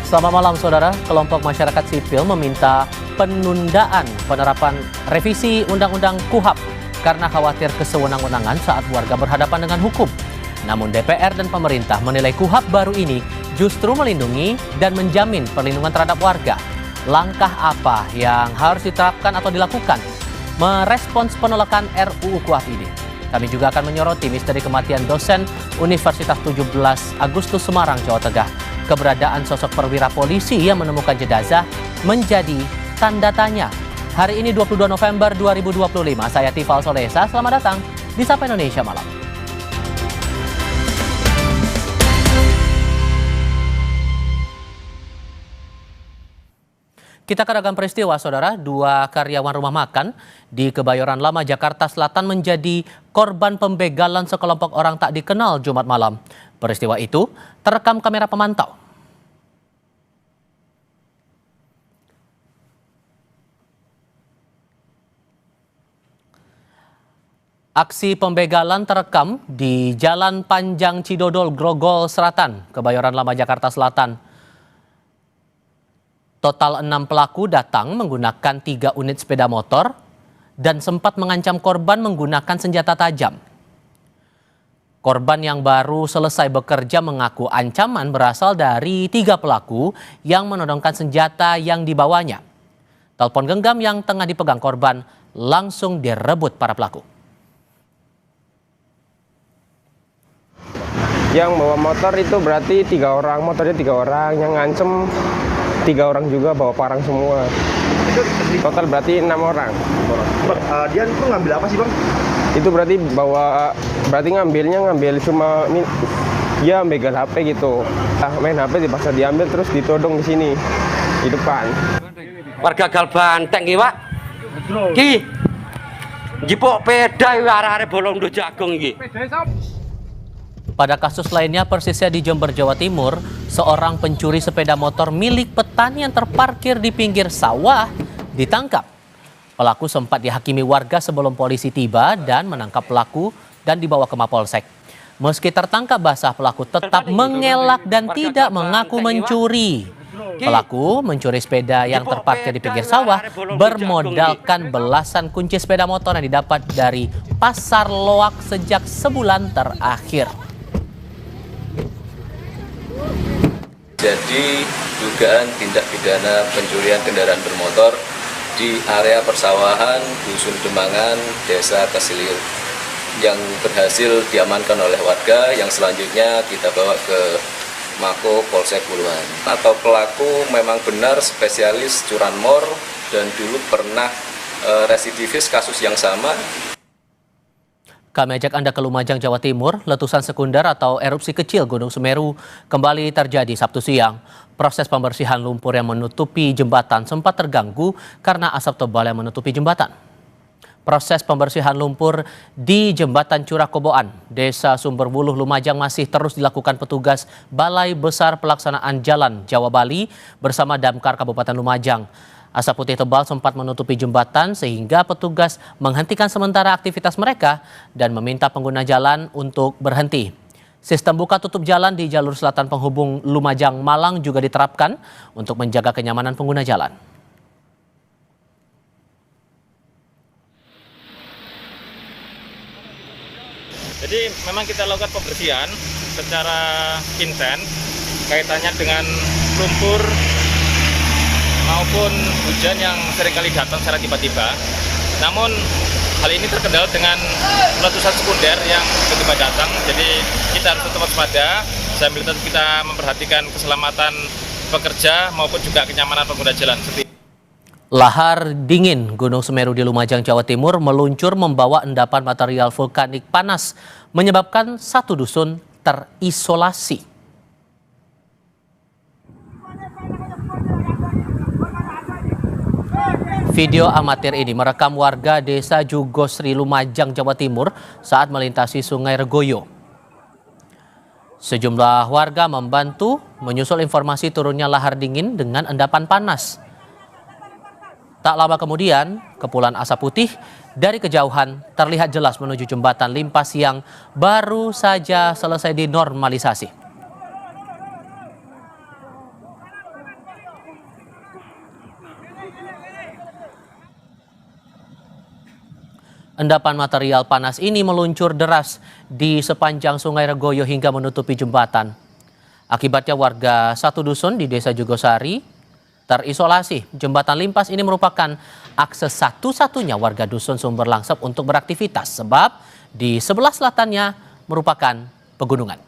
Selamat malam saudara, kelompok masyarakat sipil meminta penundaan penerapan revisi Undang-Undang KUHP karena khawatir kesewenang-wenangan saat warga berhadapan dengan hukum. Namun DPR dan pemerintah menilai KUHP baru ini justru melindungi dan menjamin perlindungan terhadap warga. Langkah apa yang harus diterapkan atau dilakukan merespons penolakan RUU KUHP ini? Kami juga akan menyoroti misteri kematian dosen Universitas 17 Agustus Semarang, Jawa Tengah. Keberadaan sosok perwira polisi yang menemukan jenazah menjadi tanda tanya. Hari ini 22 November 2025, saya Tifal Solesa, selamat datang di Sapa Indonesia Malam. Kita ke ragam peristiwa, saudara. Dua karyawan rumah makan di Kebayoran Lama, Jakarta Selatan menjadi korban pembegalan sekelompok orang tak dikenal Jumat malam. Peristiwa itu terekam kamera pemantau. Aksi pembegalan terekam di Jalan Panjang Cidodol, Grogol Selatan, Kebayoran Lama, Jakarta Selatan. Total 6 pelaku datang menggunakan 3 unit sepeda motor dan sempat mengancam korban menggunakan senjata tajam. Korban yang baru selesai bekerja mengaku ancaman berasal dari 3 pelaku yang menodongkan senjata yang dibawanya. Telepon genggam yang tengah dipegang korban langsung direbut para pelaku. Yang bawa motor itu berarti 3 orang, motornya 3 orang, yang ngancem 3 orang juga bawa parang semua. Total berarti 6 orang. Dia itu ngambil apa sih, Bang? Itu berarti ngambil cuma ini, dia begal HP gitu. Main HP dipaksa diambil terus ditodong di sini di depan. Warga Gal Banteng iki, Pak. Ki. Jipuk peda arek-arek bolong do jagung iki. Pada kasus lainnya persisnya di Jember, Jawa Timur, seorang pencuri sepeda motor milik petani yang terparkir di pinggir sawah ditangkap. Pelaku sempat dihakimi warga sebelum polisi tiba dan menangkap pelaku dan dibawa ke Mapolsek. Meski tertangkap basah, pelaku tetap mengelak dan tidak mengaku mencuri. Pelaku mencuri sepeda yang terparkir di pinggir sawah bermodalkan belasan kunci sepeda motor yang didapat dari Pasar Loak sejak sebulan terakhir. Jadi dugaan tindak pidana pencurian kendaraan bermotor di area persawahan Dusun Demangan, Desa Kasiliur yang berhasil diamankan oleh warga yang selanjutnya kita bawa ke Mako Polsek Puluhan. Atau pelaku memang benar spesialis curanmor dan dulu pernah residivis kasus yang sama. Kami ajak Anda ke Lumajang, Jawa Timur. Letusan sekunder atau erupsi kecil Gunung Semeru kembali terjadi Sabtu siang. Proses pembersihan lumpur yang menutupi jembatan sempat terganggu karena asap tebal yang menutupi jembatan. Proses pembersihan lumpur di Jembatan Curah Koboan, Desa Sumberwuluh, Lumajang masih terus dilakukan petugas Balai Besar Pelaksanaan Jalan Jawa Bali bersama Damkar Kabupaten Lumajang. Asap putih tebal sempat menutupi jembatan sehingga petugas menghentikan sementara aktivitas mereka dan meminta pengguna jalan untuk berhenti. Sistem buka tutup jalan di jalur selatan penghubung Lumajang Malang juga diterapkan untuk menjaga kenyamanan pengguna jalan. Jadi memang kita lakukan pembersihan secara intens kaitannya dengan lumpur maupun hujan yang seringkali datang secara tiba-tiba. Namun hal ini terkendala dengan letusan sekunder yang tiba-tiba datang. Jadi kita harus tetap waspada sambil tetap kita memperhatikan keselamatan pekerja maupun juga kenyamanan pengguna jalan. Lahar dingin Gunung Semeru di Lumajang, Jawa Timur meluncur membawa endapan material vulkanik panas menyebabkan satu dusun terisolasi. Video amatir ini merekam warga Desa Jugosri, Lumajang, Jawa Timur saat melintasi Sungai Regoyo. Sejumlah warga membantu menyusul informasi turunnya lahar dingin dengan endapan panas. Tak lama kemudian, kepulan asap putih dari kejauhan terlihat jelas menuju jembatan Limpas yang baru saja selesai dinormalisasi. Endapan material panas ini meluncur deras di sepanjang Sungai Regoyo hingga menutupi jembatan. Akibatnya warga satu dusun di Desa Jugosari terisolasi. Jembatan limpas ini merupakan akses satu-satunya warga dusun Sumber Langsep untuk beraktivitas sebab di sebelah selatannya merupakan pegunungan.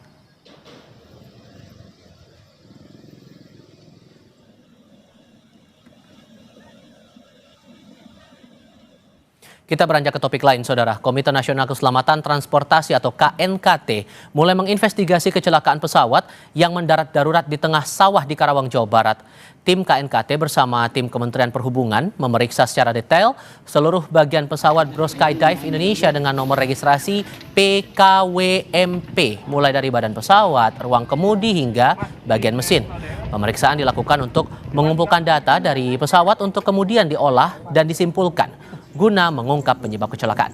Kita beranjak ke topik lain, Saudara. Komite Nasional Keselamatan Transportasi atau KNKT mulai menginvestigasi kecelakaan pesawat yang mendarat darurat di tengah sawah di Karawang, Jawa Barat. Tim KNKT bersama tim Kementerian Perhubungan memeriksa secara detail seluruh bagian pesawat Bro Skydive Indonesia dengan nomor registrasi PKWMP, mulai dari badan pesawat, ruang kemudi hingga bagian mesin. Pemeriksaan dilakukan untuk mengumpulkan data dari pesawat untuk kemudian diolah dan disimpulkan guna mengungkap penyebab kecelakaan.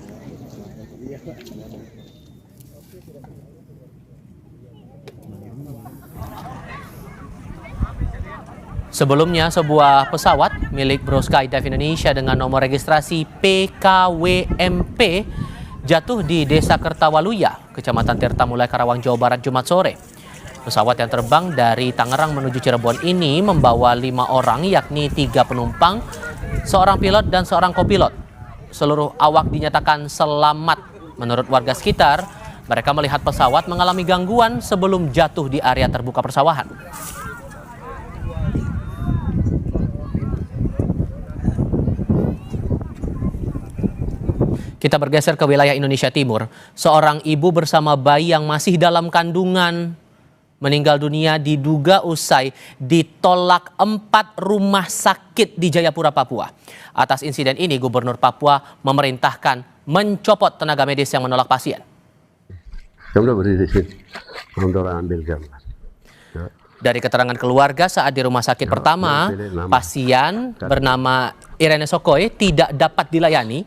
Sebelumnya, sebuah pesawat milik Bro Skydive Indonesia dengan nomor registrasi PKWMP jatuh di Desa Kertawaluya, Kecamatan Tirtamulai, Karawang, Jawa Barat, Jumat sore. Pesawat yang terbang dari Tangerang menuju Cirebon ini membawa 5 orang, yakni 3 penumpang, seorang pilot dan seorang kopilot. Seluruh awak dinyatakan selamat. Menurut warga sekitar, mereka melihat pesawat mengalami gangguan sebelum jatuh di area terbuka persawahan. Kita bergeser ke wilayah Indonesia Timur. Seorang ibu bersama bayi yang masih dalam kandungan meninggal dunia diduga usai ditolak 4 rumah sakit di Jayapura, Papua. Atas insiden ini, Gubernur Papua memerintahkan mencopot tenaga medis yang menolak pasien. Dari keterangan keluarga saat di rumah sakit pertama, pasien bernama Irene Sokoy tidak dapat dilayani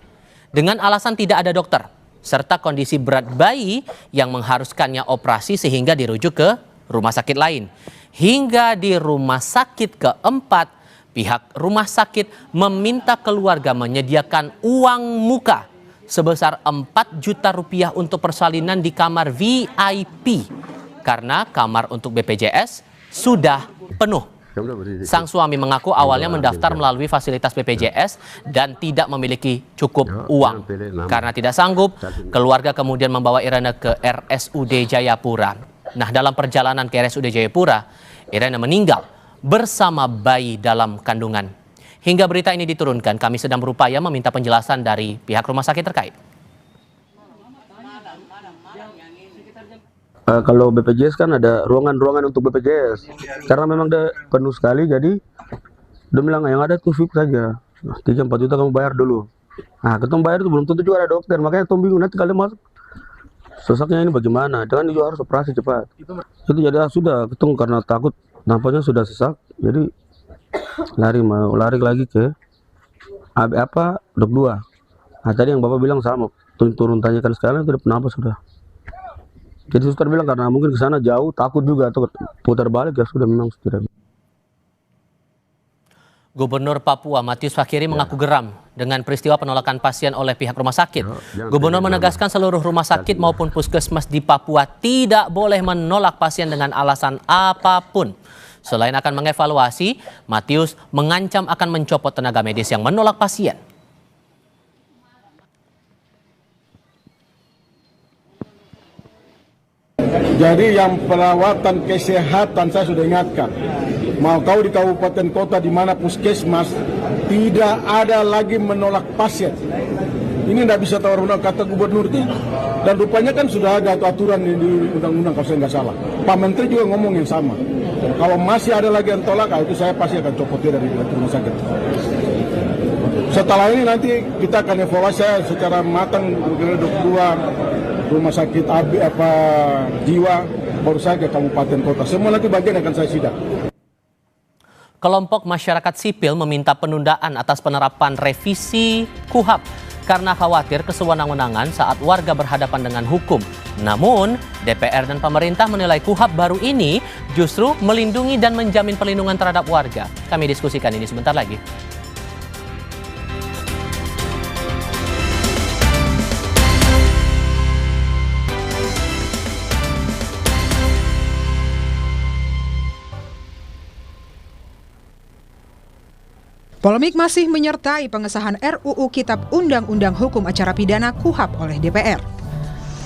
dengan alasan tidak ada dokter, serta kondisi berat bayi yang mengharuskannya operasi sehingga dirujuk ke rumah sakit lain. Hingga di rumah sakit keempat, pihak rumah sakit meminta keluarga menyediakan uang muka sebesar 4 juta rupiah untuk persalinan di kamar VIP karena kamar untuk BPJS sudah penuh. Sang suami mengaku awalnya mendaftar melalui fasilitas BPJS dan tidak memiliki cukup uang. Karena tidak sanggup, keluarga kemudian membawa Irene ke RSUD Jayapura. Nah, dalam perjalanan ke RSUD Jayapura, Irene meninggal bersama bayi dalam kandungan. Hingga berita ini diturunkan, kami sedang berupaya meminta penjelasan dari pihak rumah sakit terkait. Kalau BPJS kan ada ruangan-ruangan untuk BPJS. Karena memang dia penuh sekali, jadi dia bilang yang ada tuh VIP saja. 3-4 juta kamu bayar dulu. Nah, ketemu bayar itu belum tentu juga ada dokter. Makanya Tom bingung nanti kalian masuk. Sesaknya ini bagaimana? Jangan juga harus operasi cepat. Itu jadi sudah ketemu karena takut nampaknya sudah sesak. Jadi mau lari lagi ke dok 2. Nah, tadi yang Bapak bilang sama. Turun tanyakan sekarang itu kenapa sudah. Jadi suster bilang karena mungkin ke sana jauh, takut juga atau putar balik ya sudah memang sudah. Gubernur Papua Matius Fakiri mengaku geram dengan peristiwa penolakan pasien oleh pihak rumah sakit. Gubernur menegaskan seluruh rumah sakit maupun puskesmas di Papua tidak boleh menolak pasien dengan alasan apapun. Selain akan mengevaluasi, Matius mengancam akan mencopot tenaga medis yang menolak pasien. Jadi yang perawatan kesehatan saya sudah ingatkan. Mau kau di kabupaten kota di mana puskesmas tidak ada lagi menolak pasien. Ini tidak bisa tawar-menawar kata gubernur itu. Dan rupanya kan sudah ada aturan di undang-undang kalau saya nggak salah. Pak Menteri juga ngomong yang sama. Kalau masih ada lagi yang tolak, itu saya pasti akan copot dia dari rumah sakit. Setelah ini nanti kita akan evaluasi secara matang dok 2 rumah sakit jiwa baru saya ke kabupaten kota. Semua nanti bagian akan saya sidak. Kelompok masyarakat sipil meminta penundaan atas penerapan revisi KUHP karena khawatir kesewenang-wenangan saat warga berhadapan dengan hukum. Namun, DPR dan pemerintah menilai KUHP baru ini justru melindungi dan menjamin perlindungan terhadap warga. Kami diskusikan ini sebentar lagi. Polemik masih menyertai pengesahan RUU Kitab Undang-Undang Hukum Acara Pidana KUHAP oleh DPR.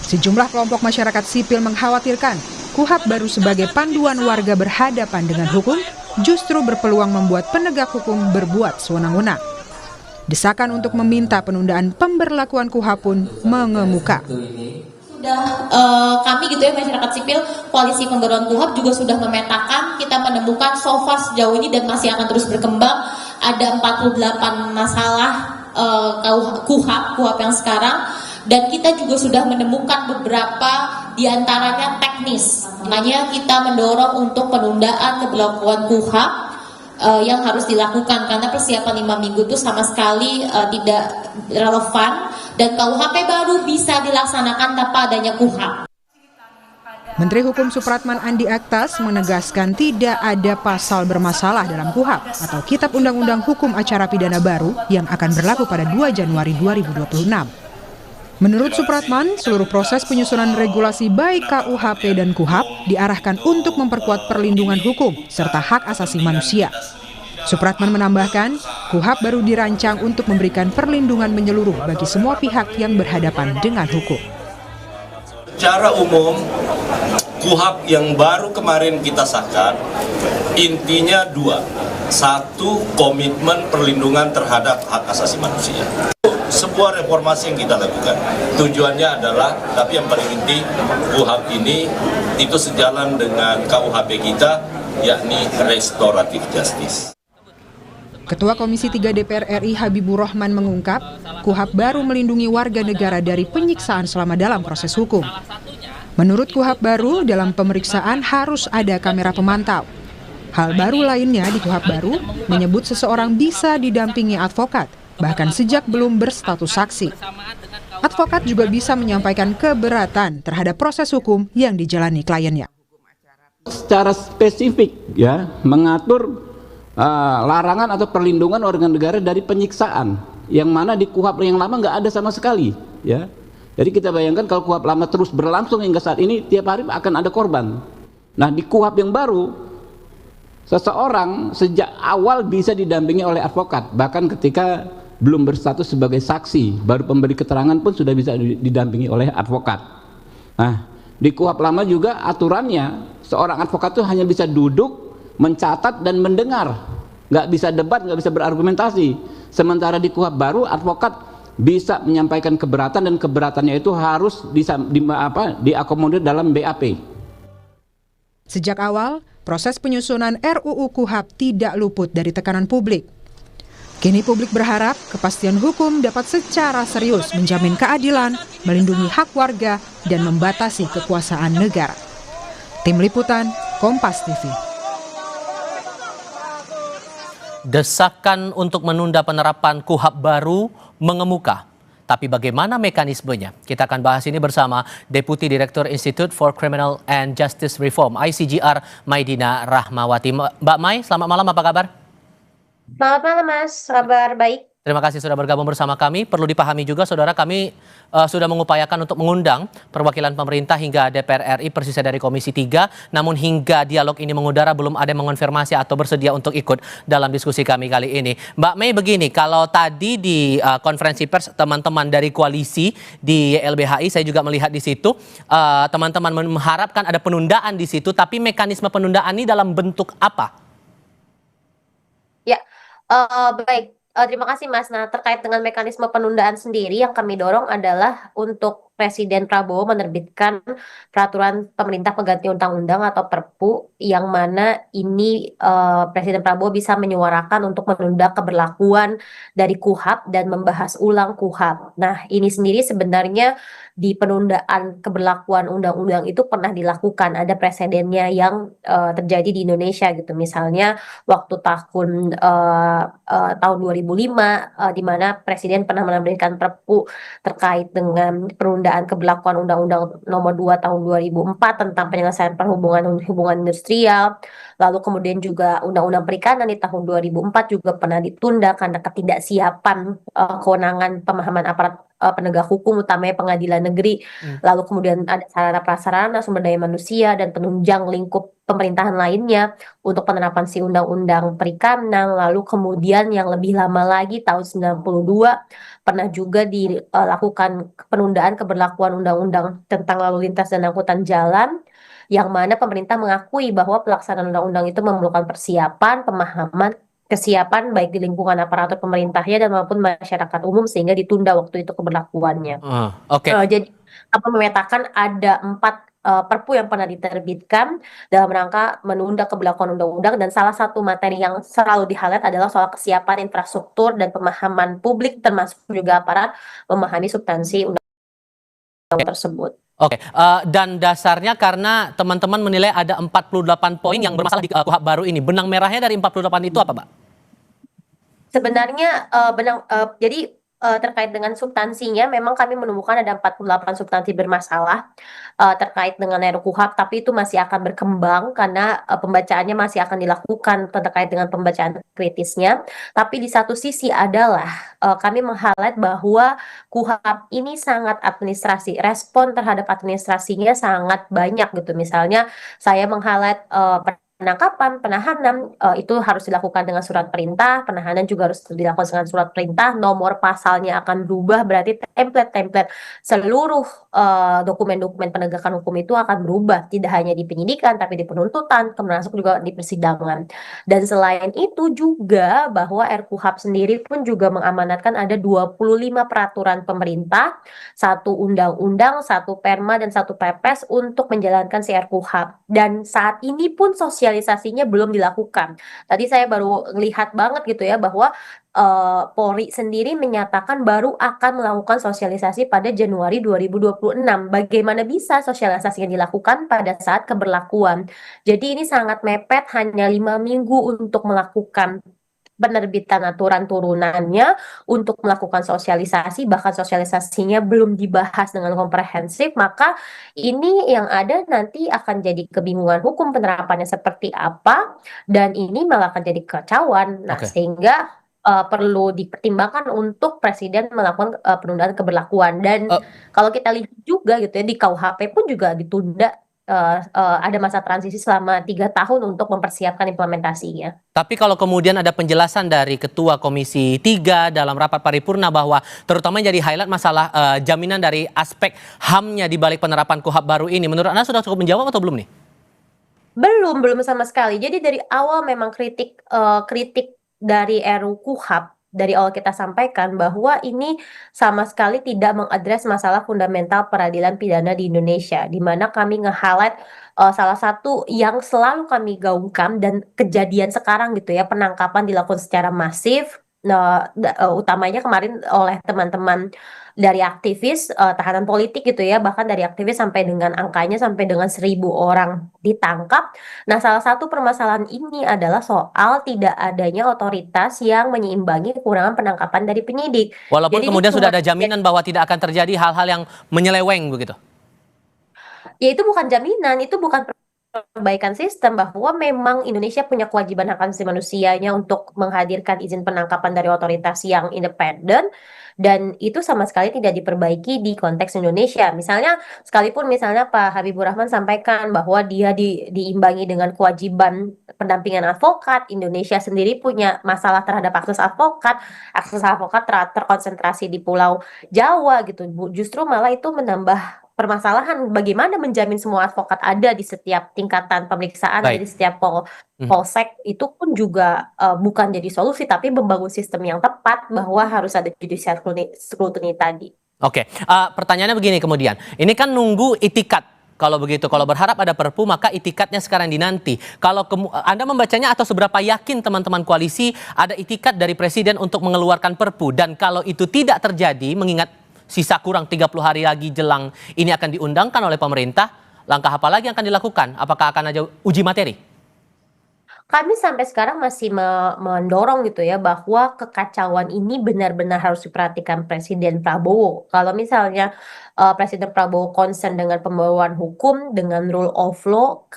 Sejumlah kelompok masyarakat sipil mengkhawatirkan KUHAP baru sebagai panduan warga berhadapan dengan hukum justru berpeluang membuat penegak hukum berbuat sewenang-wenang. Desakan untuk meminta penundaan pemberlakuan KUHAP pun mengemuka. Kami gitu ya, masyarakat sipil, koalisi pembaruan KUHAP juga sudah memetakan, kita menemukan so far sejauh ini dan masih akan terus berkembang, ada 48 masalah KUHAP yang sekarang, dan kita juga sudah menemukan beberapa diantaranya teknis. Makanya kita mendorong untuk penundaan pemberlakuan KUHAP yang harus dilakukan, karena persiapan 5 minggu itu sama sekali tidak relevan, dan KUHP baru bisa dilaksanakan tanpa adanya KUHAP. Menteri Hukum Supratman Andi Aktas menegaskan tidak ada pasal bermasalah dalam KUHAP atau Kitab Undang-Undang Hukum Acara Pidana baru yang akan berlaku pada 2 Januari 2026. Menurut Supratman, seluruh proses penyusunan regulasi baik KUHP dan KUHAP diarahkan untuk memperkuat perlindungan hukum serta hak asasi manusia. Supratman menambahkan, KUHAP baru dirancang untuk memberikan perlindungan menyeluruh bagi semua pihak yang berhadapan dengan hukum. Secara umum, KUHAP yang baru kemarin kita sahkan, intinya 2. 1, komitmen perlindungan terhadap hak asasi manusia. Sebuah reformasi yang kita lakukan. Tujuannya adalah, tapi yang paling inti, KUHAP ini itu sejalan dengan KUHP kita, yakni restoratif justice. Ketua Komisi 3 DPR RI Habibur Rahman mengungkap, KUHAP baru melindungi warga negara dari penyiksaan selama dalam proses hukum. Menurut KUHAP baru, dalam pemeriksaan harus ada kamera pemantau. Hal baru lainnya di KUHAP baru menyebut seseorang bisa didampingi advokat, bahkan sejak belum berstatus saksi. Advokat juga bisa menyampaikan keberatan terhadap proses hukum yang dijalani kliennya. Secara spesifik ya, mengatur larangan atau perlindungan warga negara dari penyiksaan, yang mana di KUHAP yang lama nggak ada sama sekali ya. Jadi kita bayangkan kalau KUHAP lama terus berlangsung hingga saat ini, tiap hari akan ada korban. Nah, di KUHAP yang baru, seseorang sejak awal bisa didampingi oleh advokat, bahkan ketika belum berstatus sebagai saksi, baru pemberi keterangan pun sudah bisa didampingi oleh advokat. Nah, di KUHAP lama juga aturannya seorang advokat itu hanya bisa duduk, mencatat dan mendengar, nggak bisa debat, nggak bisa berargumentasi. Sementara di KUHAP baru, advokat bisa menyampaikan keberatan, dan keberatannya itu harus diakomodir dalam BAP. Sejak awal, proses penyusunan RUU KUHAP tidak luput dari tekanan publik. Kini publik berharap kepastian hukum dapat secara serius menjamin keadilan, melindungi hak warga, dan membatasi kekuasaan negara. Tim Liputan, Kompas TV. Desakan untuk menunda penerapan KUHAP baru mengemuka. Tapi bagaimana mekanismenya? Kita akan bahas ini bersama Deputi Direktur Institute for Criminal and Justice Reform (ICJR) Maidina Rahmawati. Mbak Mai, selamat malam, apa kabar? Selamat malam Mas, kabar baik. Terima kasih sudah bergabung bersama kami. Perlu dipahami juga saudara, kami sudah mengupayakan untuk mengundang perwakilan pemerintah hingga DPR RI persisnya dari Komisi 3. Namun hingga dialog ini mengudara belum ada yang mengonfirmasi atau bersedia untuk ikut dalam diskusi kami kali ini. Mbak Mei, begini, kalau tadi di konferensi pers teman-teman dari koalisi di YLBHI, saya juga melihat di situ teman-teman mengharapkan ada penundaan di situ, tapi mekanisme penundaan ini dalam bentuk apa? Ya, baik. Terima kasih Mas. Nah, terkait dengan mekanisme penundaan sendiri yang kami dorong adalah untuk Presiden Prabowo menerbitkan peraturan pemerintah pengganti undang-undang atau Perpu, yang mana ini Presiden Prabowo bisa menyuarakan untuk menunda keberlakuan dari KUHAP dan membahas ulang KUHAP. Nah, ini sendiri sebenarnya di penundaan keberlakuan undang-undang itu pernah dilakukan, ada presidennya yang terjadi di Indonesia gitu. Misalnya waktu tahun 2005 di mana Presiden pernah menerbitkan Perpu terkait dengan penundaan keberlakuan Undang-Undang Nomor 2 Tahun 2004 tentang penyelesaian hubungan industrial. Lalu kemudian juga Undang-Undang Perikanan di tahun 2004 juga pernah ditunda karena ketidaksiapan kewenangan pemahaman aparat penegak hukum, utamanya pengadilan negeri, lalu kemudian ada sarana prasarana, sumber daya manusia, dan penunjang lingkup pemerintahan lainnya untuk penerapan si undang-undang perikanan. Lalu kemudian yang lebih lama lagi tahun 92 pernah juga dilakukan penundaan keberlakuan undang-undang tentang lalu lintas dan angkutan jalan, yang mana pemerintah mengakui bahwa pelaksanaan undang-undang itu memerlukan persiapan, pemahaman, kesiapan baik di lingkungan aparatur pemerintahnya dan maupun masyarakat umum, sehingga ditunda waktu itu keberlakuannya. Oke. Jadi memetakan ada 4 perpu yang pernah diterbitkan dalam rangka menunda keberlakuan undang-undang, dan salah satu materi yang selalu di-highlight adalah soal kesiapan infrastruktur dan pemahaman publik termasuk juga aparat memahami substansi undang-undang tersebut. Oke, dan dasarnya karena teman-teman menilai ada 48 poin yang bermasalah di KUHP baru ini. Benang merahnya dari 48 itu apa, Mbak? Sebenarnya jadi terkait dengan substansinya, memang kami menemukan ada 48 substansi bermasalah terkait dengan RUU-KUHP, tapi itu masih akan berkembang karena pembacaannya masih akan dilakukan terkait dengan pembacaan kritisnya. Tapi di satu sisi adalah kami meng-highlight bahwa KUHP ini sangat administrasi, respon terhadap administrasinya sangat banyak gitu. Misalnya saya meng-highlight penangkapan, penahanan itu harus dilakukan dengan surat perintah, penahanan juga harus dilakukan dengan surat perintah, nomor pasalnya akan berubah, berarti template-template seluruh dokumen-dokumen penegakan hukum itu akan berubah, tidak hanya di penyidikan, tapi di penuntutan, termasuk juga di persidangan. Dan selain itu juga bahwa RUU-KUHP sendiri pun juga mengamanatkan ada 25 peraturan pemerintah, 1 undang-undang, 1 perma, dan 1 perpres untuk menjalankan si RUU-KUHP. Dan saat ini pun sosialisasinya belum dilakukan. Tadi saya baru lihat banget gitu ya bahwa Polri sendiri menyatakan baru akan melakukan sosialisasi pada Januari 2026. Bagaimana bisa sosialisasinya dilakukan pada saat keberlakuan? Jadi ini sangat mepet, hanya 5 minggu untuk melakukan penerbitan aturan turunannya, untuk melakukan sosialisasi, bahkan sosialisasinya belum dibahas dengan komprehensif, maka ini yang ada nanti akan jadi kebingungan hukum penerapannya seperti apa, dan ini malah akan jadi kekacauan. Nah, sehingga perlu dipertimbangkan untuk Presiden melakukan penundaan keberlakuan. Dan kalau kita lihat juga gitu ya, di KUHP pun juga ditunda, ada masa transisi selama 3 tahun untuk mempersiapkan implementasinya. Tapi kalau kemudian ada penjelasan dari Ketua Komisi 3 dalam rapat paripurna bahwa terutama jadi highlight masalah jaminan dari aspek HAM-nya di balik penerapan KUHP baru ini, menurut Anda sudah cukup menjawab atau belum nih? Belum sama sekali. Jadi dari awal memang kritik dari RUU KUHP, dari awal kita sampaikan bahwa ini sama sekali tidak mengadres masalah fundamental peradilan pidana di Indonesia, di mana kami nge-highlight salah satu yang selalu kami gaungkan dan kejadian sekarang gitu ya, penangkapan dilakukan secara masif, utamanya kemarin oleh teman-teman dari aktivis tahanan politik gitu ya, bahkan dari aktivis sampai dengan angkanya sampai dengan 1.000 orang ditangkap. Nah, salah satu permasalahan ini adalah soal tidak adanya otoritas yang menyeimbangi kekurangan penangkapan dari penyidik. Walaupun Jadi kemudian ini sudah ada jaminan bahwa tidak akan terjadi hal-hal yang menyeleweng begitu. Ya itu bukan jaminan, itu bukan perbaikan sistem, bahwa memang Indonesia punya kewajiban hak asasi manusianya untuk menghadirkan izin penangkapan dari otoritas yang independen, dan itu sama sekali tidak diperbaiki di konteks Indonesia. Misalnya, sekalipun misalnya Pak Habibur Rahman sampaikan bahwa dia diimbangi dengan kewajiban pendampingan advokat, Indonesia sendiri punya masalah terhadap akses advokat terkonsentrasi di Pulau Jawa gitu. Justru malah itu menambah permasalahan bagaimana menjamin semua advokat ada di setiap tingkatan pemeriksaan, di setiap polsek, itu pun juga bukan jadi solusi, tapi membangun sistem yang tepat bahwa harus ada judicial scrutiny tadi. Oke, pertanyaannya begini kemudian, ini kan nunggu itikat. Kalau begitu, kalau berharap ada perpu, maka itikatnya sekarang dinanti. Kalau Anda membacanya atau seberapa yakin teman-teman koalisi ada itikat dari Presiden untuk mengeluarkan perpu? Dan kalau itu tidak terjadi, mengingat sisa kurang 30 hari lagi jelang ini akan diundangkan oleh pemerintah, langkah apa lagi yang akan dilakukan? Apakah akan ada uji materi? Kami sampai sekarang masih mendorong gitu ya bahwa kekacauan ini benar-benar harus diperhatikan Presiden Prabowo. Kalau misalnya Presiden Prabowo concern dengan pembaruan hukum, dengan rule of law,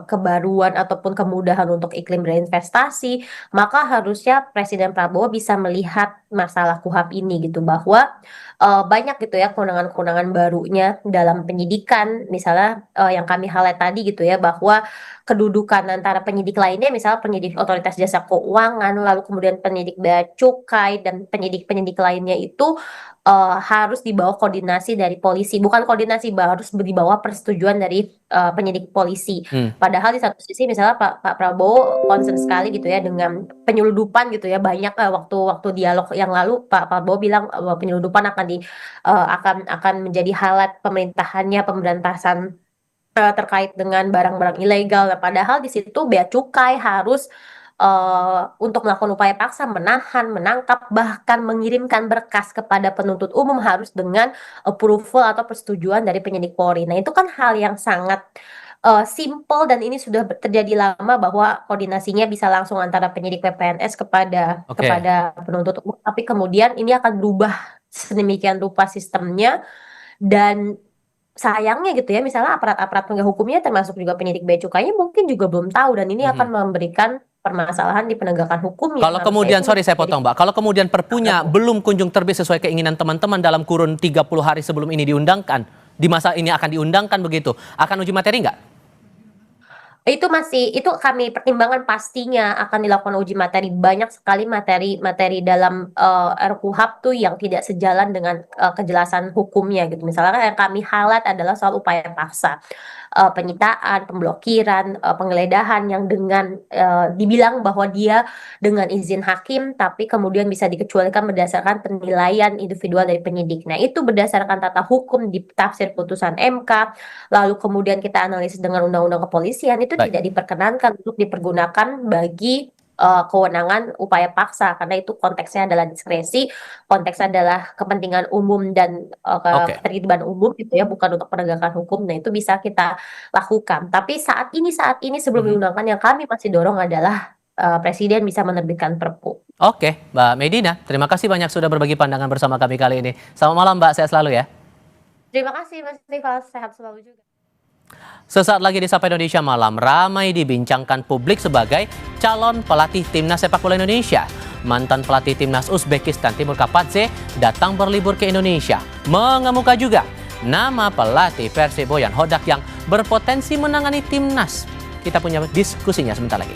kebaruan ataupun kemudahan untuk iklim berinvestasi, maka harusnya Presiden Prabowo bisa melihat masalah KUHAP ini gitu, bahwa banyak gitu ya kewenangan-kewenangan barunya dalam penyidikan, misalnya yang kami highlight tadi gitu ya, bahwa kedudukan antara penyidik lainnya, misalnya penyidik otoritas jasa keuangan, lalu kemudian penyidik bea cukai dan penyidik-penyidik lainnya itu harus di bawah koordinasi dari polisi, bukan koordinasi, harus di bawah persetujuan dari penyidik polisi. Padahal di satu sisi misalnya Pak Prabowo concern sekali gitu ya dengan penyeludupan gitu ya, banyak waktu dialog yang lalu Pak Prabowo bilang bahwa penyeludupan akan menjadi highlight pemerintahannya, pemberantasan terkait dengan barang-barang ilegal. Nah, padahal di situ bea cukai harus untuk melakukan upaya paksa, menahan, menangkap, bahkan mengirimkan berkas kepada penuntut umum harus dengan approval atau persetujuan dari penyidik Polri. Nah, itu kan hal yang sangat simple dan ini sudah terjadi lama, bahwa koordinasinya bisa langsung antara penyidik PPNS kepada penuntut umum. Tapi kemudian ini akan berubah sedemikian rupa sistemnya, dan sayangnya gitu ya, misalnya aparat-aparat penegak hukumnya termasuk juga penyidik bea cukainya mungkin juga belum tahu, dan ini akan memberikan permasalahan di penegakan hukum. Kalau kemudian, sorry saya potong Mbak, kalau kemudian perpunya belum kunjung terbit sesuai keinginan teman-teman dalam kurun 30 hari sebelum ini diundangkan, di masa ini akan diundangkan begitu, akan uji materi nggak? Itu kami pertimbangan, pastinya akan dilakukan uji materi. Banyak sekali materi dalam RKUHP tuh yang tidak sejalan dengan kejelasan hukumnya gitu. Misalnya yang kami highlight adalah soal upaya paksa, penyitaan, pemblokiran, penggeledahan yang dengan dibilang bahwa dia dengan izin hakim, tapi kemudian bisa dikecualikan berdasarkan penilaian individual dari penyidik. Nah, itu berdasarkan tata hukum di tafsir putusan MK, lalu kemudian kita analisis dengan undang-undang kepolisian, itu tidak diperkenankan untuk dipergunakan bagi kewenangan upaya paksa, karena itu konteksnya adalah diskresi, konteksnya adalah kepentingan umum dan ketertiban umum gitu ya, bukan untuk penegakan hukum. Nah, itu bisa kita lakukan. Tapi saat ini sebelum diundangkan, yang kami masih dorong adalah Presiden bisa menerbitkan Perpu. Oke, Mbak Medina, terima kasih banyak sudah berbagi pandangan bersama kami kali ini. Selamat malam Mbak, sehat selalu ya. Terima kasih Mas Rival, sehat selalu juga. Sesaat lagi di Sapa Indonesia Malam, ramai dibincangkan publik sebagai calon pelatih Timnas Sepak Bola Indonesia. Mantan pelatih Timnas Uzbekistan Timur Kapadze datang berlibur ke Indonesia. Mengemuka juga nama pelatih Persib Boyan Hodak yang berpotensi menangani Timnas. Kita punya diskusinya sebentar lagi.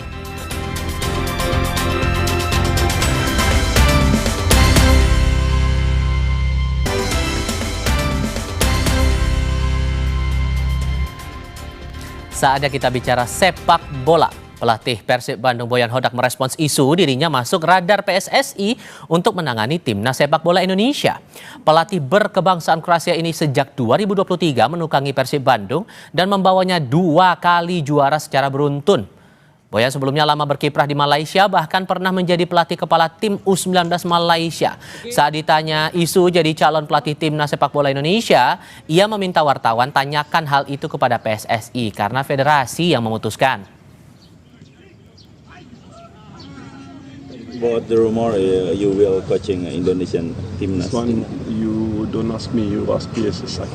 Saatnya kita bicara sepak bola. Pelatih Persib Bandung Boyan Hodak merespons isu dirinya masuk radar PSSI untuk menangani Timnas Sepak Bola Indonesia. Pelatih berkebangsaan Kroasia ini sejak 2023 menukangi Persib Bandung dan membawanya 2 kali juara secara beruntun. Boyan sebelumnya lama berkiprah di Malaysia, bahkan pernah menjadi pelatih kepala tim U19 Malaysia. Saat ditanya isu jadi calon pelatih Timnas Sepak Bola Indonesia, ia meminta wartawan tanyakan hal itu kepada PSSI karena federasi yang memutuskan. About the rumor you will coaching Indonesian Timnas. One, you don't ask me, you ask PSSI.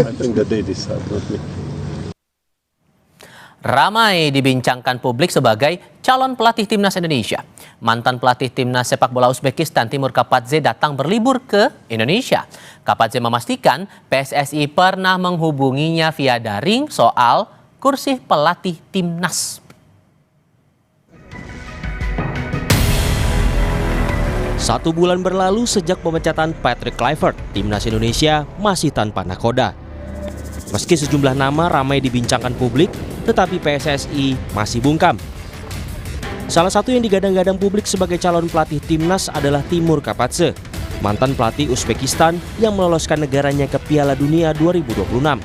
I think that they decide, not me. Ramai dibincangkan publik sebagai calon pelatih Timnas Indonesia. Mantan pelatih Timnas Sepak Bola Uzbekistan Timur Kapadze datang berlibur ke Indonesia. Kapadze memastikan PSSI pernah menghubunginya via daring soal kursi pelatih Timnas. Satu bulan berlalu sejak pemecatan Patrick Kluivert, Timnas Indonesia masih tanpa nakoda. Meski sejumlah nama ramai dibincangkan publik, tetapi PSSI masih bungkam. Salah satu yang digadang-gadang publik sebagai calon pelatih Timnas adalah Timur Kapadze, mantan pelatih Uzbekistan yang meloloskan negaranya ke Piala Dunia 2026.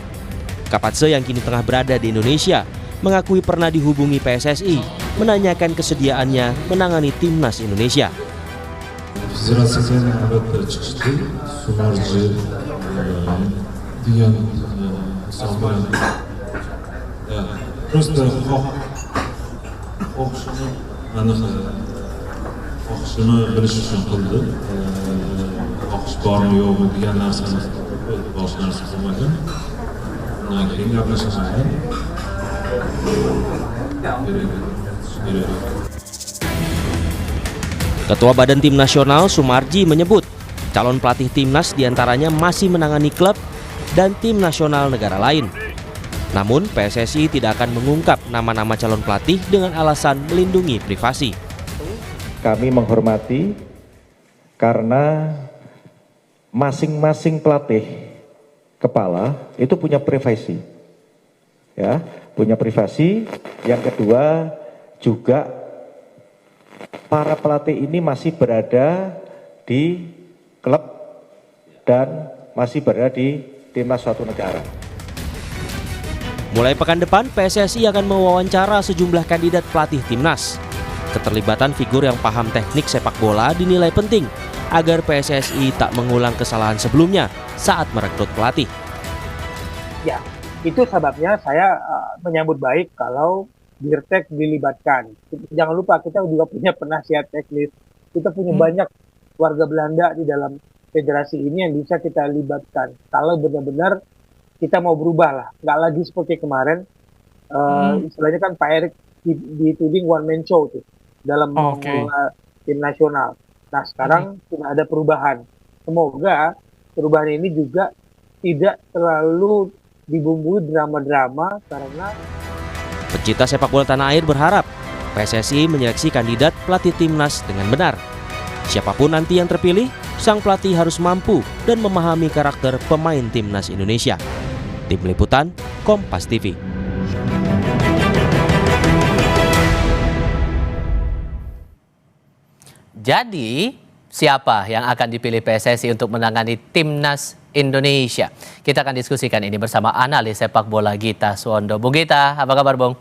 Kapadze yang kini tengah berada di Indonesia mengakui pernah dihubungi PSSI menanyakan kesediaannya menangani Timnas Indonesia. Просто o'qishni bilish uchun qildi. O'qish bormi yo'qmi degan narsani Bosnar Herzegovina. Nah, jadi nggak bisa selesai. Ketua Badan Tim Nasional Sumarji menyebut calon pelatih timnas diantaranya masih menangani klub dan tim nasional negara lain. Namun PSSI tidak akan mengungkap nama-nama calon pelatih dengan alasan melindungi privasi. Kami menghormati karena masing-masing pelatih kepala itu punya privasi. Ya, punya privasi. Yang kedua juga para pelatih ini masih berada di klub dan masih berada di timnas suatu negara. Mulai pekan depan, PSSI akan mewawancara sejumlah kandidat pelatih timnas. Keterlibatan figur yang paham teknik sepak bola dinilai penting agar PSSI tak mengulang kesalahan sebelumnya saat merekrut pelatih. Ya, itu sebabnya saya menyambut baik kalau Dirtek dilibatkan. Jangan lupa kita juga punya penasihat teknis. Kita punya banyak warga Belanda di dalam federasi ini yang bisa kita libatkan. Kalau benar-benar kita mau berubah lah, nggak lagi seperti kemarin. Istilahnya kan Pak Erik dituding one man show tuh dalam mengelola tim nasional. Nah sekarang sudah ada perubahan. Semoga perubahan ini juga tidak terlalu dibumbui drama-drama karena Pecinta sepak bola tanah air berharap PSSI menyeleksi kandidat pelatih timnas dengan benar. Siapapun nanti yang terpilih, sang pelatih harus mampu dan memahami karakter pemain timnas Indonesia. Tim Liputan, Kompas TV. Jadi, siapa yang akan dipilih PSSI untuk menangani timnas Indonesia? Kita akan diskusikan ini bersama analis sepak bola Gita Suwondo. Bung Gita, apa kabar Bung?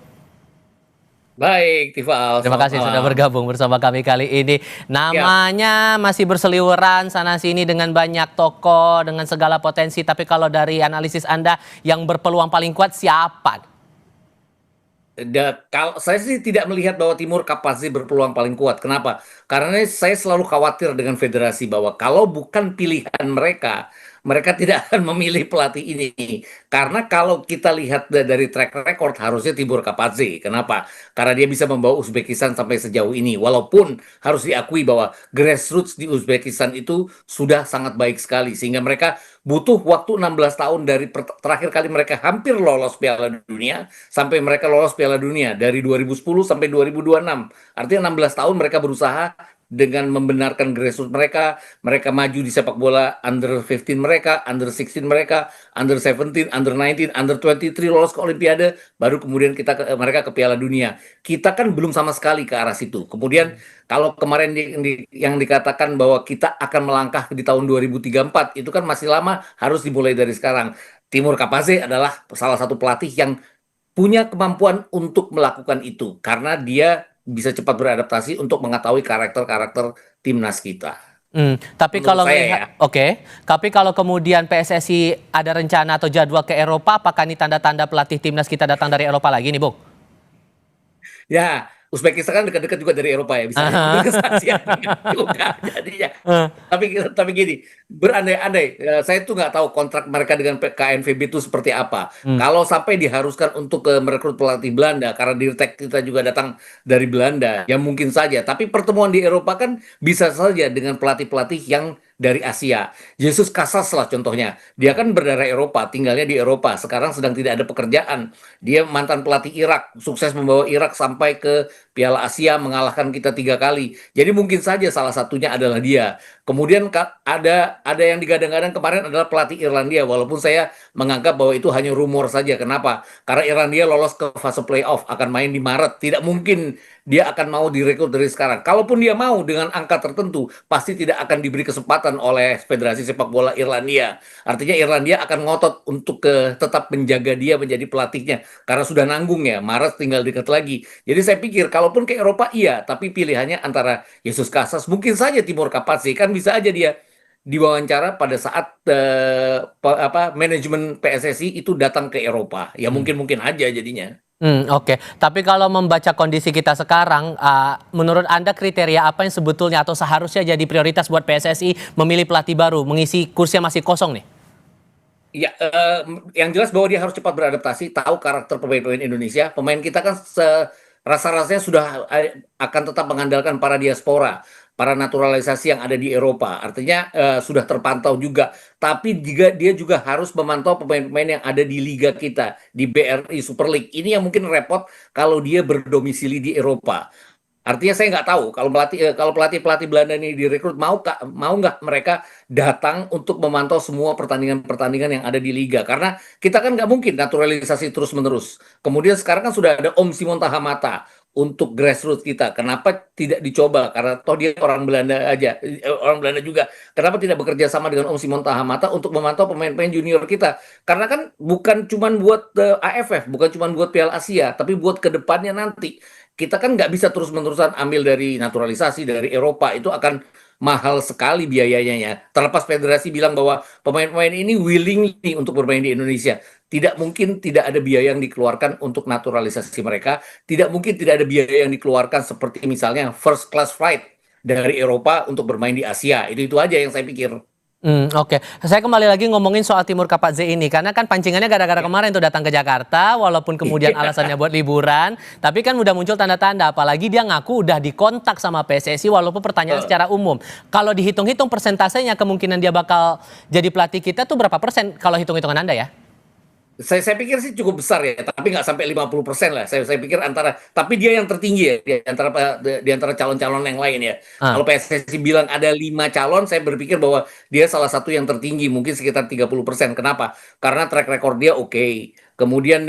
Baik, Tifal. Terima kasih sudah bergabung bersama kami kali ini. Namanya masih berseliweran sana-sini dengan banyak tokoh, dengan segala potensi. Tapi kalau dari analisis Anda, yang berpeluang paling kuat siapa? Kalau saya sih tidak melihat bahwa Timur Kapasi berpeluang paling kuat. Kenapa? Karena saya selalu khawatir dengan federasi bahwa kalau bukan pilihan mereka tidak akan memilih pelatih ini. Karena kalau kita lihat dari track record harusnya Timur Kapasi. Kenapa? Karena dia bisa membawa Uzbekistan sampai sejauh ini. Walaupun harus diakui bahwa grassroots di Uzbekistan itu sudah sangat baik sekali. Sehingga mereka butuh waktu 16 tahun dari terakhir kali mereka hampir lolos Piala Dunia sampai mereka lolos Piala Dunia dari 2010 sampai 2026. Artinya 16 tahun mereka berusaha dengan membenarkan grassroots mereka maju di sepak bola under 15 mereka, under 16 mereka, under 17, under 19, under 23 lolos ke Olimpiade, baru kemudian mereka ke Piala Dunia. Kita kan belum sama sekali ke arah situ. Kemudian kalau kemarin yang dikatakan bahwa kita akan melangkah di tahun 2034, itu kan masih lama, harus dimulai dari sekarang. Timur Kapase adalah salah satu pelatih yang punya kemampuan untuk melakukan itu, karena dia bisa cepat beradaptasi untuk mengetahui karakter-karakter timnas kita. Tapi kalau melihat, tapi kalau kemudian PSSI ada rencana atau jadwal ke Eropa, apakah ini tanda-tanda pelatih timnas kita datang dari Eropa lagi nih, Bung? Ya, Uzbekistan kan dekat-dekat juga dari Eropa ya, bisa kesaksian juga jadinya. Tapi gini, berandai-andai, saya tuh nggak tahu kontrak mereka dengan KNVB itu seperti apa. Kalau sampai diharuskan untuk merekrut pelatih Belanda, karena Dirtek kita juga datang dari Belanda, ya mungkin saja. Tapi pertemuan di Eropa kan bisa saja dengan pelatih-pelatih yang dari Asia. Jesus Casas lah contohnya. Dia kan berdarah Eropa, tinggalnya di Eropa. Sekarang sedang tidak ada pekerjaan. Dia mantan pelatih Irak, sukses membawa Irak sampai ke Piala Asia, mengalahkan kita 3 kali. Jadi mungkin saja salah satunya adalah dia. Kemudian ada yang digadang-gadang kemarin adalah pelatih Irlandia, walaupun saya menganggap bahwa itu hanya rumor saja. Kenapa? Karena Irlandia lolos ke fase playoff, akan main di Maret. Tidak mungkin dia akan mau direkrut dari sekarang. Kalaupun dia mau dengan angka tertentu, pasti tidak akan diberi kesempatan oleh Federasi Sepak Bola Irlandia. Artinya Irlandia akan ngotot untuk tetap menjaga dia menjadi pelatihnya. Karena sudah nanggung ya, Maret tinggal dekat lagi. Jadi saya pikir, kalaupun ke Eropa iya, tapi pilihannya antara Jesus Casas, mungkin saja Timur Kapasi, kan bisa aja dia diwawancara pada saat manajemen PSSI itu datang ke Eropa. Ya mungkin aja jadinya. Tapi kalau membaca kondisi kita sekarang, menurut Anda kriteria apa yang sebetulnya atau seharusnya jadi prioritas buat PSSI memilih pelatih baru, mengisi kursi yang masih kosong nih? Ya, yang jelas bahwa dia harus cepat beradaptasi, tahu karakter pemain-pemain Indonesia. Pemain kita kan rasa-rasanya sudah akan tetap mengandalkan para diaspora, para naturalisasi yang ada di Eropa. Artinya sudah terpantau juga. Tapi juga dia juga harus memantau pemain-pemain yang ada di liga kita, di BRI Super League. Ini yang mungkin repot kalau dia berdomisili di Eropa. Artinya saya nggak tahu kalau pelatih Belanda ini direkrut mau nggak mereka datang untuk memantau semua pertandingan-pertandingan yang ada di liga, karena kita kan nggak mungkin naturalisasi terus-menerus. Kemudian sekarang kan sudah ada Om Simon Tahamata untuk grassroots kita. Kenapa tidak dicoba? Karena toh dia orang Belanda aja, orang Belanda juga. Kenapa tidak bekerja sama dengan Om Simon Tahamata untuk memantau pemain-pemain junior kita? Karena kan bukan cuma buat AFF, bukan cuma buat Piala Asia, tapi buat kedepannya nanti. Kita kan nggak bisa terus-menerusan ambil dari naturalisasi dari Eropa, itu akan mahal sekali biayanya ya. Terlepas federasi bilang bahwa pemain-pemain ini willing nih untuk bermain di Indonesia. Tidak mungkin tidak ada biaya yang dikeluarkan untuk naturalisasi mereka. Tidak mungkin tidak ada biaya yang dikeluarkan seperti misalnya first class flight dari Eropa untuk bermain di Asia. Itu aja yang saya pikir. Oke. Saya kembali lagi ngomongin soal Timur Kapadze ini, karena kan pancingannya gara-gara kemarin tuh datang ke Jakarta, walaupun kemudian alasannya buat liburan, tapi kan udah muncul tanda-tanda, apalagi dia ngaku udah dikontak sama PSSI walaupun pertanyaan secara umum. Kalau dihitung-hitung persentasenya kemungkinan dia bakal jadi pelatih kita tuh berapa persen kalau hitung-hitungan Anda ya? Saya pikir sih cukup besar ya, tapi nggak sampai 50% lah. Saya pikir tapi dia yang tertinggi ya di antara calon-calon yang lain ya. Kalau PSSI bilang ada 5 calon, saya berpikir bahwa dia salah satu yang tertinggi, mungkin sekitar 30%. Kenapa? Karena track record dia oke. Kemudian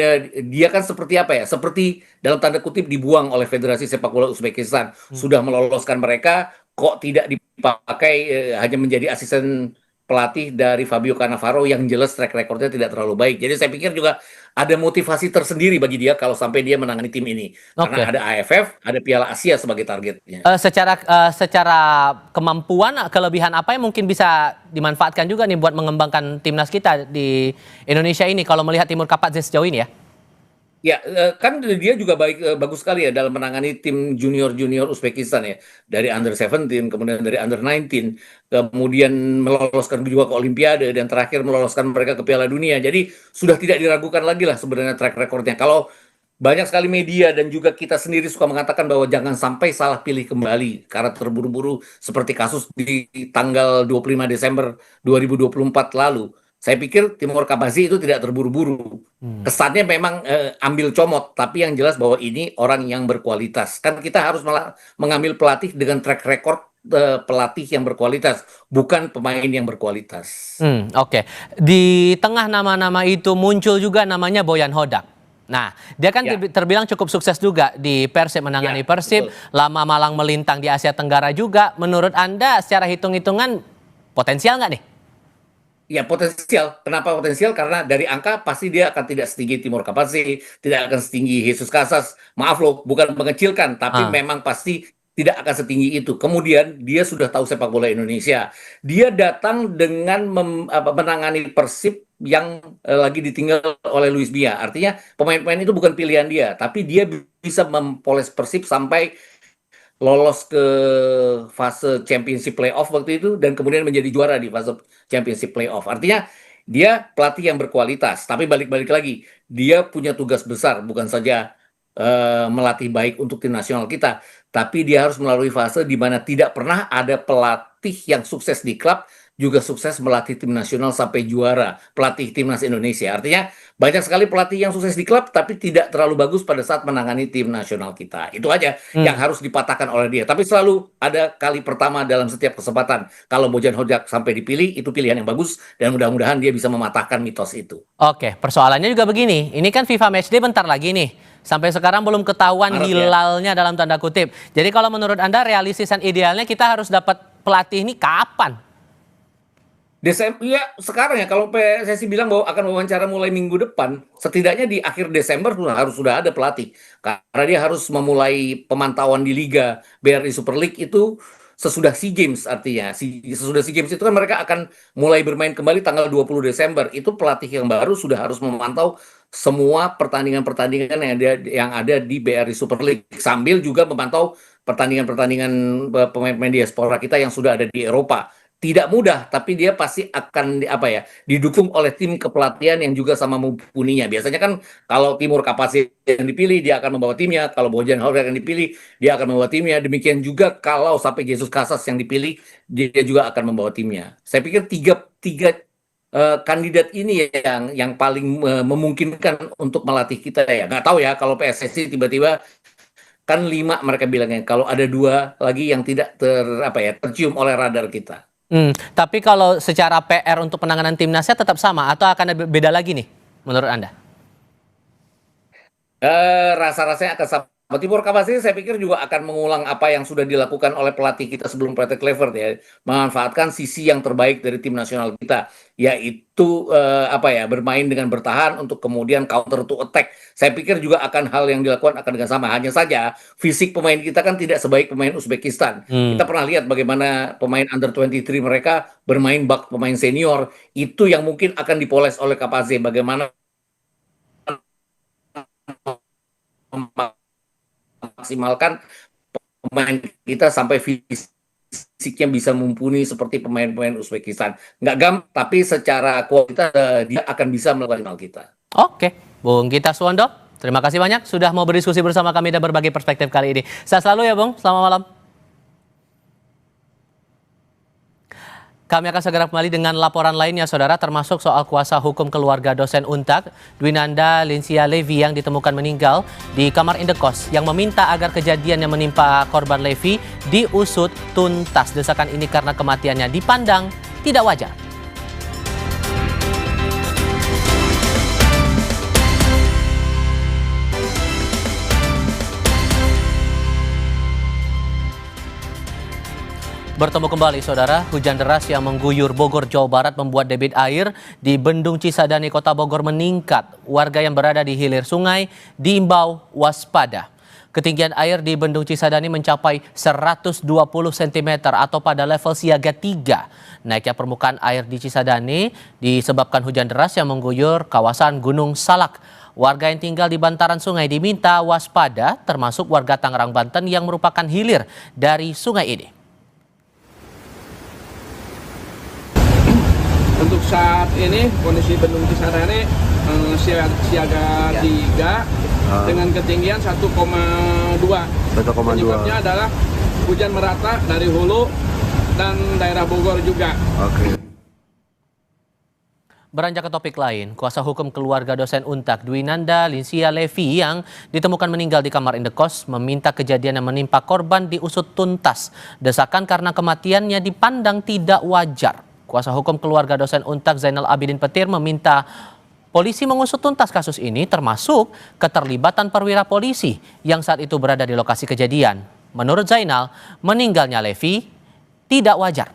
dia kan seperti apa ya? Seperti dalam tanda kutip dibuang oleh Federasi Sepak Bola Uzbekistan. Sudah meloloskan mereka, kok tidak dipakai hanya menjadi asisten pelatih dari Fabio Cannavaro yang jelas track recordnya tidak terlalu baik. Jadi saya pikir juga ada motivasi tersendiri bagi dia kalau sampai dia menangani tim ini. Karena ada AFF, ada Piala Asia sebagai targetnya. Secara kemampuan, kelebihan apa yang mungkin bisa dimanfaatkan juga nih buat mengembangkan timnas kita di Indonesia ini kalau melihat Timur Kapadze sejauh ini ya? Ya, kan dia juga bagus sekali ya dalam menangani tim junior-junior Uzbekistan ya. Dari under 17, kemudian dari under 19, kemudian meloloskan juga ke Olimpiade, dan terakhir meloloskan mereka ke Piala Dunia. Jadi sudah tidak diragukan lagi lah sebenarnya track recordnya. Kalau banyak sekali media dan juga kita sendiri suka mengatakan bahwa jangan sampai salah pilih kembali karena terburu-buru seperti kasus di tanggal 25 Desember 2024 lalu. Saya pikir Timur Kapadze itu tidak terburu-buru. Kesannya memang ambil comot, tapi yang jelas bahwa ini orang yang berkualitas. Kan kita harus mengambil pelatih dengan track record pelatih yang berkualitas, bukan pemain yang berkualitas. Oke. Di tengah nama-nama itu muncul juga namanya Boyan Hodak. Nah, dia kan terbilang cukup sukses juga di Persib, menangani Persib, lama malang melintang di Asia Tenggara juga. Menurut Anda secara hitung-hitungan potensial nggak nih? Ya potensial. Kenapa potensial? Karena dari angka pasti dia akan tidak setinggi Timur Kapadze, tidak akan setinggi Jesus Casas. Maaf loh, bukan mengecilkan, tapi memang pasti tidak akan setinggi itu. Kemudian dia sudah tahu sepak bola Indonesia. Dia datang dengan menangani Persib yang lagi ditinggal oleh Luis Mia. Artinya pemain-pemain itu bukan pilihan dia, tapi dia bisa mempoles Persib sampai lolos ke fase Championship Playoff waktu itu, dan kemudian menjadi juara di fase Championship Playoff. Artinya dia pelatih yang berkualitas, tapi balik-balik lagi, dia punya tugas besar, bukan saja melatih baik untuk tim nasional kita, tapi dia harus melalui fase di mana tidak pernah ada pelatih yang sukses di klub juga sukses melatih tim nasional sampai juara, pelatih timnas Indonesia. Artinya banyak sekali pelatih yang sukses di klub tapi tidak terlalu bagus pada saat menangani tim nasional kita. Itu aja yang harus dipatahkan oleh dia. Tapi selalu ada kali pertama dalam setiap kesempatan. Kalau Boyan Hodak sampai dipilih, itu pilihan yang bagus, dan mudah-mudahan dia bisa mematahkan mitos itu. Oke, persoalannya juga begini. Ini kan FIFA Matchday bentar lagi nih. Sampai sekarang belum ketahuan hilalnya dalam tanda kutip. Jadi kalau menurut Anda realistisan idealnya kita harus dapat pelatih ini kapan? Desember ya, sekarang ya. Kalau PSSI bilang bahwa akan wawancara mulai minggu depan, setidaknya di akhir Desember harus sudah ada pelatih, karena dia harus memulai pemantauan di Liga BRI Super League itu sesudah SEA Games. Artinya sesudah SEA Games itu kan mereka akan mulai bermain kembali tanggal 20 Desember. Itu pelatih yang baru sudah harus memantau semua pertandingan-pertandingan yang ada di BRI Super League, sambil juga memantau pertandingan-pertandingan pemain-pemain diaspora kita yang sudah ada di Eropa. tidak mudah, tapi dia pasti akan didukung oleh tim kepelatihan yang juga sama mumpuninya. Biasanya kan kalau Timur Kapasnya yang dipilih, dia akan membawa timnya. Kalau Bojan Hour yang dipilih, dia akan membawa timnya. Demikian juga kalau sampai Jesus Casas yang dipilih, dia juga akan membawa timnya. Saya pikir tiga kandidat ini yang paling memungkinkan untuk melatih kita ya. Nggak tahu ya kalau PSSI tiba-tiba kan 5 mereka bilangnya. Kalau ada 2 lagi yang tidak tercium oleh radar kita. Tapi kalau secara PR untuk penanganan timnasnya tetap sama atau akan ada beda lagi nih menurut Anda? Rasa-rasanya akan sama. Timur Kapasnya saya pikir juga akan mengulang apa yang sudah dilakukan oleh pelatih kita sebelum Patrick Kluivert ya, memanfaatkan sisi yang terbaik dari tim nasional kita, yaitu bermain dengan bertahan untuk kemudian counter to attack. Saya pikir juga akan hal yang dilakukan akan dengan sama. Hanya saja fisik pemain kita kan tidak sebaik pemain Uzbekistan. Kita pernah lihat bagaimana pemain under 23 mereka bermain bak pemain senior, itu yang mungkin akan dipoles oleh Kapasnya, bagaimana maksimalkan pemain kita sampai fisiknya bisa mumpuni seperti pemain-pemain Uzbekistan. Nggak gampang, tapi secara kualitas dia akan bisa melakukan hal kita. Oke, Bung Gita Suwondo, terima kasih banyak sudah mau berdiskusi bersama kami dan berbagi perspektif kali ini. Sehat selalu ya Bung, selamat malam. Kami akan segera kembali dengan laporan lainnya, saudara, termasuk soal kuasa hukum keluarga dosen Untak, Dwinanda Linsia Levi yang ditemukan meninggal di kamar indekos, yang meminta agar kejadian yang menimpa korban Levi diusut tuntas. Desakan ini karena kematiannya dipandang tidak wajar. Bertemu kembali, saudara. Hujan deras yang mengguyur Bogor, Jawa Barat membuat debit air di Bendung Cisadane, Kota Bogor meningkat. Warga yang berada di hilir sungai diimbau waspada. Ketinggian air di Bendung Cisadane mencapai 120 cm atau pada level siaga 3. Naiknya permukaan air di Cisadane disebabkan hujan deras yang mengguyur kawasan Gunung Salak. Warga yang tinggal di bantaran sungai diminta waspada, termasuk warga Tangerang, Banten yang merupakan hilir dari sungai ini. Untuk saat ini kondisi Bendung Cisadane siaga 3 dengan ketinggian 1,2. Penyebabnya adalah hujan merata dari hulu dan daerah Bogor juga. Oke. Beranjak ke topik lain, kuasa hukum keluarga dosen Untak, Dwinanda Linsia Levi yang ditemukan meninggal di kamar indekos meminta kejadian yang menimpa korban diusut tuntas. Desakan karena kematiannya dipandang tidak wajar. Kuasa hukum keluarga dosen Untak Zainal Abidin Petir meminta polisi mengusut tuntas kasus ini, termasuk keterlibatan perwira polisi yang saat itu berada di lokasi kejadian. Menurut Zainal, meninggalnya Levi tidak wajar.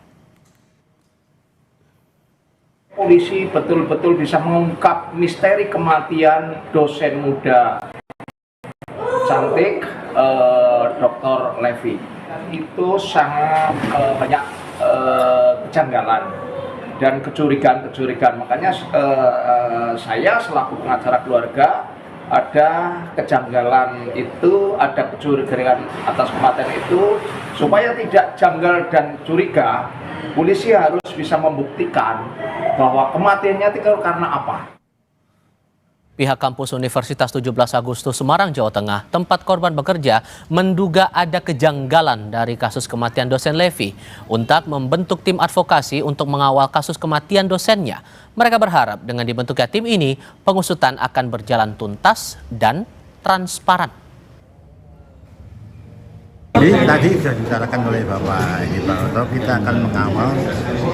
Polisi betul-betul bisa mengungkap misteri kematian dosen muda cantik Dr. Levi. Itu sangat banyak kejanggalan dan kecurigaan. Makanya saya selaku pengacara keluarga ada kejanggalan itu, ada kecurigaan atas kematian itu, supaya tidak janggal dan curiga. Polisi harus bisa membuktikan bahwa kematiannya itu karena apa. Pihak kampus Universitas 17 Agustus Semarang, Jawa Tengah, tempat korban bekerja, menduga ada kejanggalan dari kasus kematian dosen Levi. Untak membentuk tim advokasi untuk mengawal kasus kematian dosennya. Mereka berharap dengan dibentuknya tim ini, pengusutan akan berjalan tuntas dan transparan. Jadi tadi sudah dibicarakan oleh Bapak ini Pak Oto, kita akan mengawal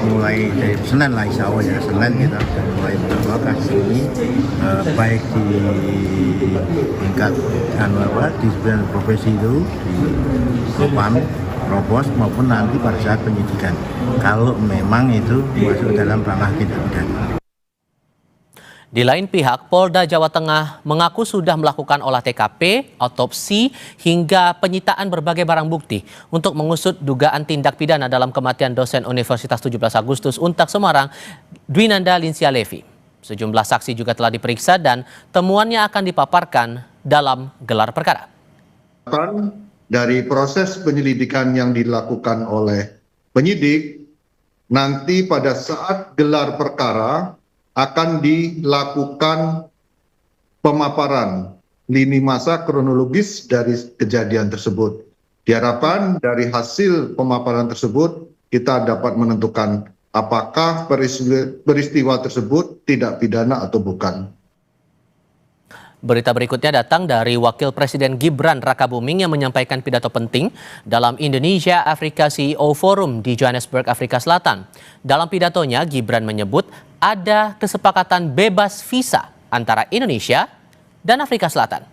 mulai dari Senin lah, insya Allah ya, Senin kita sudah mulai mengawal kasus ini, baik di tingkat disiplin profesi itu, di Propam, Propos, maupun nanti pada saat penyidikan, kalau memang itu masuk dalam ranah tindak pidana. Di lain pihak, Polda Jawa Tengah mengaku sudah melakukan olah TKP, otopsi, hingga penyitaan berbagai barang bukti untuk mengusut dugaan tindak pidana dalam kematian dosen Universitas 17 Agustus Untak Semarang, Dwinanda Linsia Levi. Sejumlah saksi juga telah diperiksa dan temuannya akan dipaparkan dalam gelar perkara. Dari proses penyelidikan yang dilakukan oleh penyidik, nanti pada saat gelar perkara akan dilakukan pemaparan lini masa kronologis dari kejadian tersebut. Diharapkan dari hasil pemaparan tersebut kita dapat menentukan apakah peristiwa tersebut tidak pidana atau bukan. Berita berikutnya datang dari Wakil Presiden Gibran Rakabuming yang menyampaikan pidato penting dalam Indonesia Afrika CEO Forum di Johannesburg, Afrika Selatan. Dalam pidatonya, Gibran menyebut ada kesepakatan bebas visa antara Indonesia dan Afrika Selatan.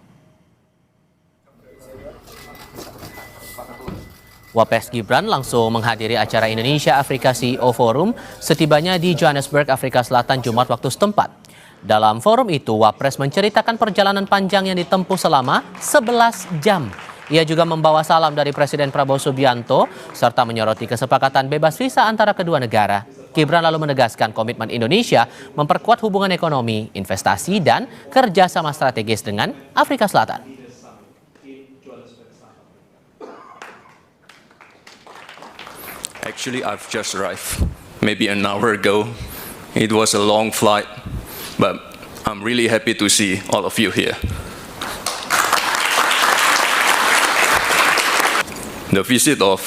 Wapres Gibran langsung menghadiri acara Indonesia Afrika CEO Forum setibanya di Johannesburg, Afrika Selatan Jumat waktu setempat. Dalam forum itu, Wapres menceritakan perjalanan panjang yang ditempuh selama 11 jam. Ia juga membawa salam dari Presiden Prabowo Subianto serta menyoroti kesepakatan bebas visa antara kedua negara. Gibran lalu menegaskan komitmen Indonesia memperkuat hubungan ekonomi, investasi, dan kerjasama strategis dengan Afrika Selatan. Actually, I've just arrived maybe an hour ago. It was a long flight, but I'm really happy to see all of you here. The visit of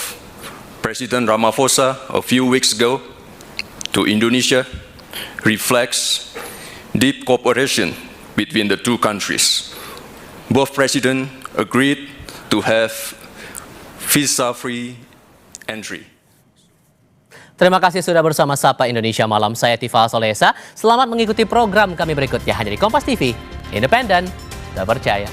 President Ramaphosa a few weeks ago to Indonesia reflects deep cooperation between the two countries. Both presidents agreed to have visa-free entry. Terima kasih sudah bersama Sapa Indonesia Malam. Saya Tifal Solesa. Selamat mengikuti program kami berikutnya hanya di Kompas TV. Independen, terpercaya.